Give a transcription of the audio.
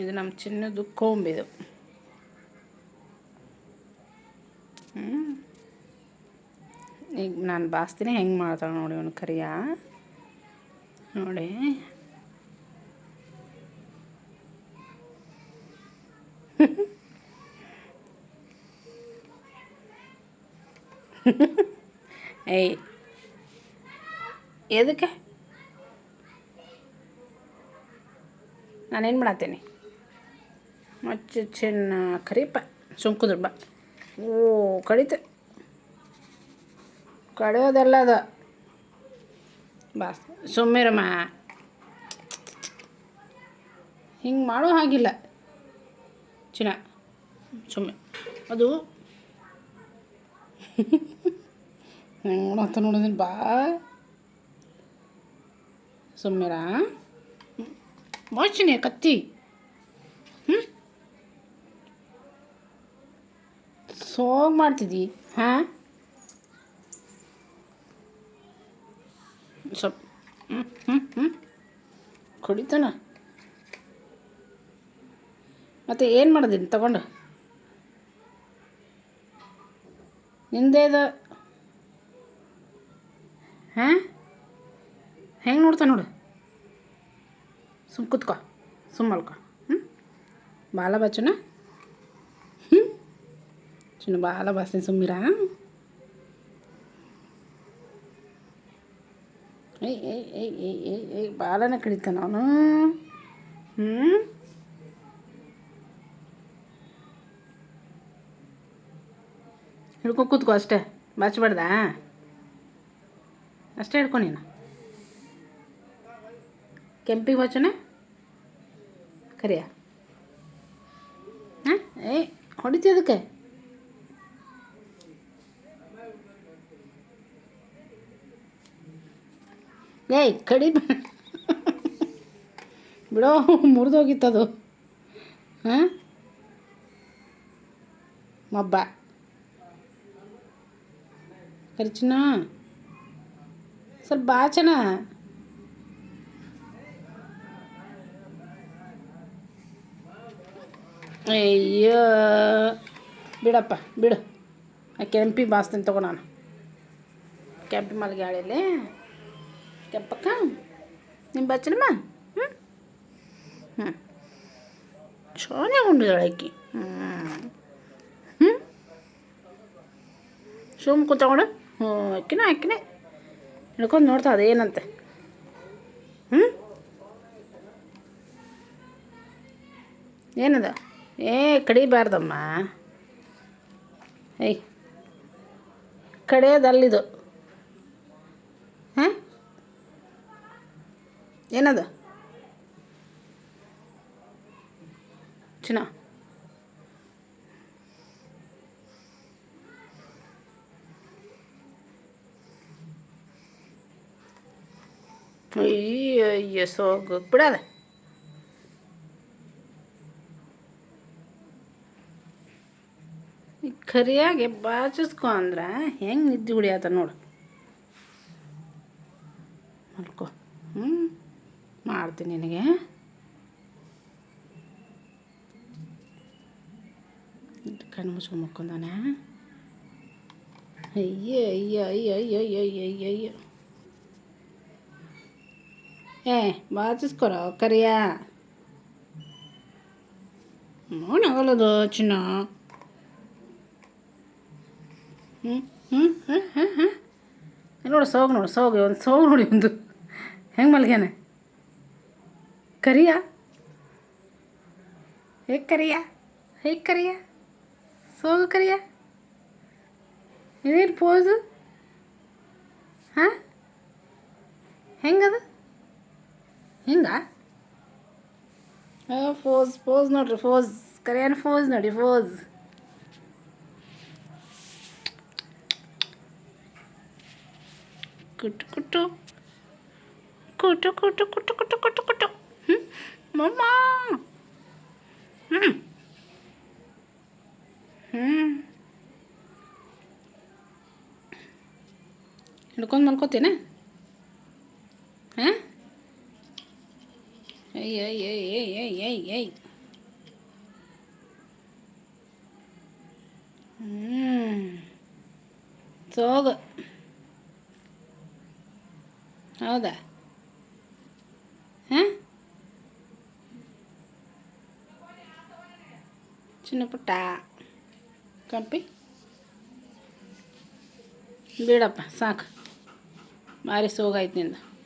ಇದು ನಮ್ಮ ಚಿನ್ನದ್ದು ಕೊಂಬಿದು. ಈಗ ನಾನು ಬಾಸ್ತೀನಿ ಹೆಂಗೆ ಮಾಡ್ತಾಳೆ ನೋಡಿ ಅವನು ಕರಿಯ ನೋಡಿ. ಏಯ್ ಎದಕ್ಕೆ ನಾನೇನು ಮಾಡತ್ತೀನಿ ಮಚ್ಚ ಚಿನ್ನ ಕರಿಯಪ್ಪ ಸುಮ್ಕುದ್ರ ಬಾ. ಓ ಕಡಿತೆ ಕಡಿಯೋದೆಲ್ಲ ಅದ ಬಾ ಸುಮ್ಮಿರಮ್ಮ. ಹಿಂಗೆ ಮಾಡೋ ಹಾಗಿಲ್ಲ ಚಿನ್ನ ಸುಮ್ಮನೆ ಅದು ಹೆಂಗೆ ನೋಡತ್ತ ನೋಡೋದಿಲ್ಲ ಬಾ ಸುಮ್ಮಿರ. ಬಾಚಿನಿ ಕತ್ತಿ ಸೋಗ್ ಮಾಡ್ತಿದ್ದಿ ಹಾಂ ಸ್ವಲ್ಪ ಕುಡಿತಾನ. ಮತ್ತು ಏನು ಮಾಡೋದಿನಿ ತಗೊಂಡು ನಿಂದೇದ ಹಾಂ ಹೆಂಗೆ ನೋಡ್ತಾ ನೋಡು. ಸುಮ್ಮ ಕುತ್ಕೋ ಸುಮ್ಮ ಮಲ್ಕೊ. ಬಾಲ ಬಾಚುನ ಚಿನ್ನ ಬಾಲ ಬಾಸ್ತೀನಿ ಸುಮ್ಮಿರ. ಏಯ್ ಏಯ್ ಏಯ್ ಏಯ್ ಏಯ್ ಏಯ್ ಬಾಲನ ಕಡಿತಾನ ಅವನು. ಹಿಡ್ಕೊ ಕೂತ್ಕೋ ಅಷ್ಟೇ ಬಾಚಬಾರ್ದ ಅಷ್ಟೇ ಹಿಡ್ಕೊ ನೀನು. ಕೆಂಪಿಗೆ ಬಾಚುನ ಕರಿಯ ಹಾಂ ಏಯ್ ಹೊಡಿತಿ ಅದಕ್ಕೆ. ಏಯ್ ಕಡಿ ಬಿಡೋ ಮುರಿದೋಗಿತ್ತದು ಹಾಂ ಮಬ್ಬ ಕರಿಚಿನ ಸ್ವಲ್ಪ ಬಾಚನ. ಅಯ್ಯೋ ಬಿಡಪ್ಪ ಬಿಡು. ಆ ಕೆಂಪಿ ಬಾಸ್ತೀನಿ ತಗೋ ನಾನು. ಕೆಂಪಿ ಮಲ್ಗೆ ಆಳಿಲ್ಲಿ ಕೆಂಪಕ್ಕ ನಿಮ್ಮ ಬಚ್ಚನಮ್ಮ ಚೆನ್ನಾಗಿ ಉಂಡಿದಾಳೆ ಆಕಿ. ಸುಮ್ ಕೂತ್ಕೊಂಡು ಆಕಿನೇ ಹಿಡ್ಕೊಂಡು ನೋಡ್ತಾ ಅದೇನಂತೆ. ಏನದ ಕಡಿಬಾರ್ದಮ್ಮ. ಏಯ್ ಕಡಿಯೋದಲ್ಲಿದು ಹಾಂ ಏನದ ಚಿನ್ನ. ಅಯ್ಯೋ ಸೋಗು ಬಿಡದ. ಕರಿಯಾಗೆ ಬಾಚಿಸ್ಕೊ ಅಂದ್ರೆ ಹೆಂಗೆ ನಿದ್ದೆ ಹೊಡಿಯತ್ತ ನೋಡು. ಮಲ್ಕೊ ಮಾಡ್ತೀನಿ ನಿನಗೆ. ಕಣ್ಣು ಮುಚ್ಕೊಂಡು ಮಲ್ಕೊಂಡಾನೆ. ಅಯ್ಯೋ ಅಯ್ಯೋ ಅಯ್ಯೋ ಅಯ್ಯೋ ಅಯ್ಯೋ ಅಯ್ಯೋ ಅಯ್ಯೋ ಬಾಚಿಸ್ಕೊರೋ ಕರಿಯ. ನೋಡಾಗಲ್ಲದು ಚಿನ್ನ. ನೋಡು ಸೋಗು ಒಂದು ಸೋಗು ನೋಡಿ ಒಂದು ಹೆಂಗೆ ಮಲ್ಗ್ಯಾನ ಕರಿಯ. ಹೇಗೆ ಕರಿಯ ಸೋಗು ಕರಿಯ. ಇದೇನು ಪೋಸು ಹಾಂ ಹೆಂಗದು ಹಿಂಗ ಫೋಸ್ ನೋಡ್ರಿ ಫೋಸ್ ಕರಿಯನ ಫೋಸ್ ನೋಡಿ ಫೋಸ್. ಕುಟ್ಟು ಕುಟ್ಟು ಕುಟ್ಟು ಕುಟ್ಟು ಕುಟ್ಟು ಕುಟ್ಟು ಕುಟ್ಟು ಕುಟ್ಟು ಮಮ್ಮ ಹಿಡ್ಕೊಂಡು ಮಲ್ಕೋತೀನ ಹಾಂ ಏಯ್ ಏಯ್ ಏಯ್ ಏಯ್ ಏಯ್ ಏಯ್ ಏಯ್ ಸೋಗು. ಹೌದಾ? ಹಾಂ, ಚಿನ್ನ ಪುಟ್ಟ ಕಂಪಿ ಬಿಡಪ್ಪ, ಸಾಕು. ಭಾರಿ ಸೋಗಾಯ್ತು ನಿಂದು.